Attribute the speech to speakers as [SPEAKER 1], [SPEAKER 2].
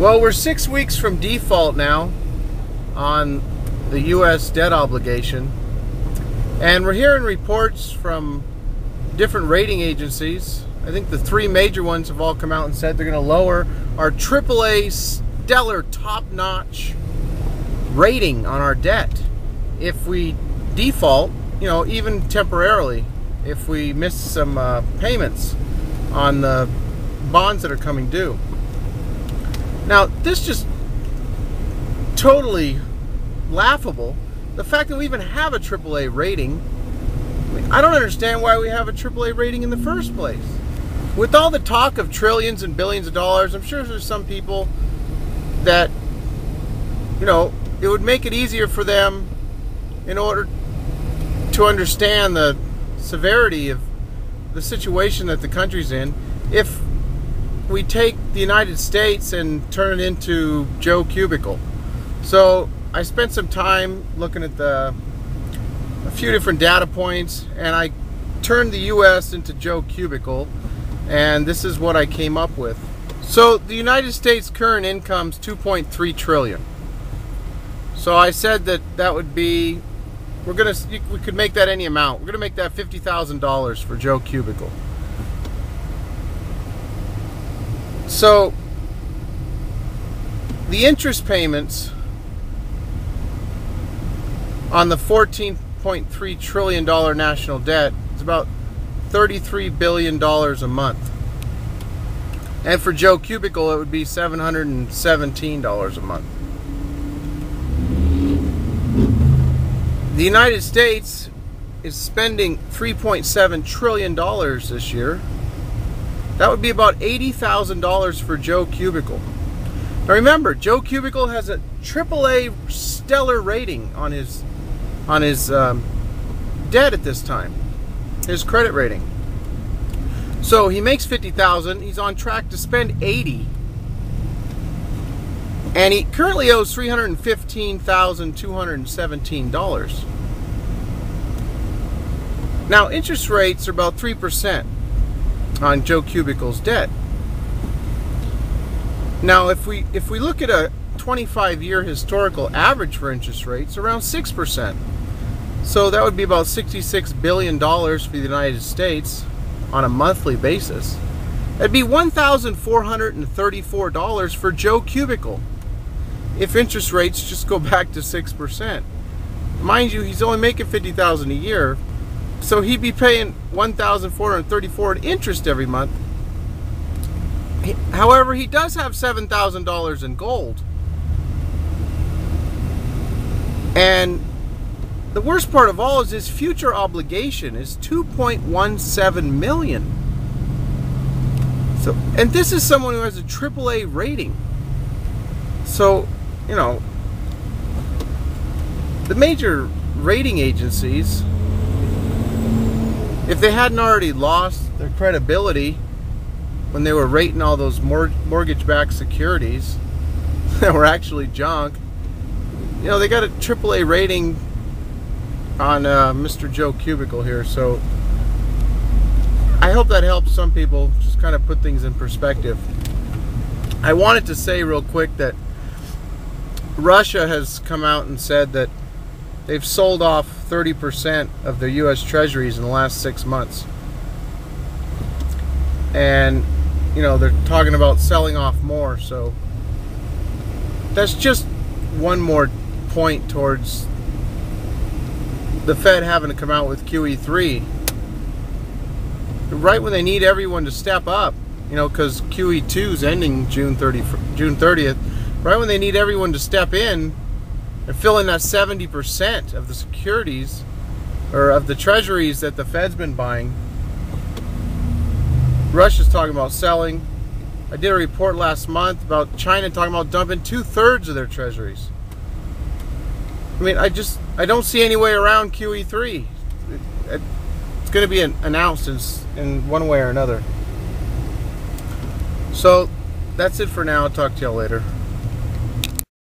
[SPEAKER 1] Well, we're 6 weeks from default now on the U.S. debt obligation, and we're hearing reports from different rating agencies. I think the three major ones have all come out and said they're going to lower our AAA stellar top-notch rating on our debt if we default, even temporarily, if we miss some payments on the bonds that are coming due. Now, this just totally laughable. The fact that we even have a AAA rating, I don't understand why we have a AAA rating in the first place. With all the talk of trillions and billions of dollars, I'm sure there's some people that, it would make it easier for them in order to understand the severity of the situation that the country's in if we take the United States and turn it into Joe Cubicle. So I spent some time looking at a few different data points, and I turned the US into Joe Cubicle, and this is what I came up with. So the United States current income's $2.3 trillion. So I said that would be, we could make that any amount. We're gonna make that $50,000 for Joe Cubicle. So the interest payments on the $14.3 trillion national debt is about $33 billion a month. And for Joe Cubicle, it would be $717 a month. The United States is spending $3.7 trillion this year. That would be about $80,000 for Joe Cubicle. Now remember, Joe Cubicle has a AAA stellar rating on his debt at this time, his credit rating. So he makes $50,000. He's on track to spend $80,000, and he currently owes $315,217. Now interest rates are about 3% on Joe Cubicle's debt. Now if we look at a 25-year historical average for interest rates, around 6%. So that would be about $66 billion for the United States on a monthly basis. That'd be $1,434 for Joe Cubicle if interest rates just go back to 6%. Mind you, he's only making $50,000 a year, so he'd be paying $1,434 in interest every month. However, he does have $7,000 in gold. And the worst part of all is his future obligation is $2.17 million. So, and this is someone who has a AAA rating. So, the major rating agencies, if they hadn't already lost their credibility when they were rating all those mortgage-backed securities that were actually junk, they got a AAA rating on Mr. Joe Cubicle here. So I hope that helps some people just kind of put things in perspective. I wanted to say real quick that Russia has come out and said that they've sold off 30% of their U.S. treasuries in the last 6 months. And, they're talking about selling off more. So that's just one more point towards the Fed having to come out with QE3. Right when they need everyone to step up, because QE2 is ending June 30th. Right when they need everyone to step in and fill in that 70% of the securities or of the treasuries that the Fed's been buying, Russia's talking about selling. I did a report last month about China talking about dumping 2/3 of their treasuries. I mean, I don't see any way around QE3. It's going to be announced in one way or another. So that's it for now. I'll talk to y'all later.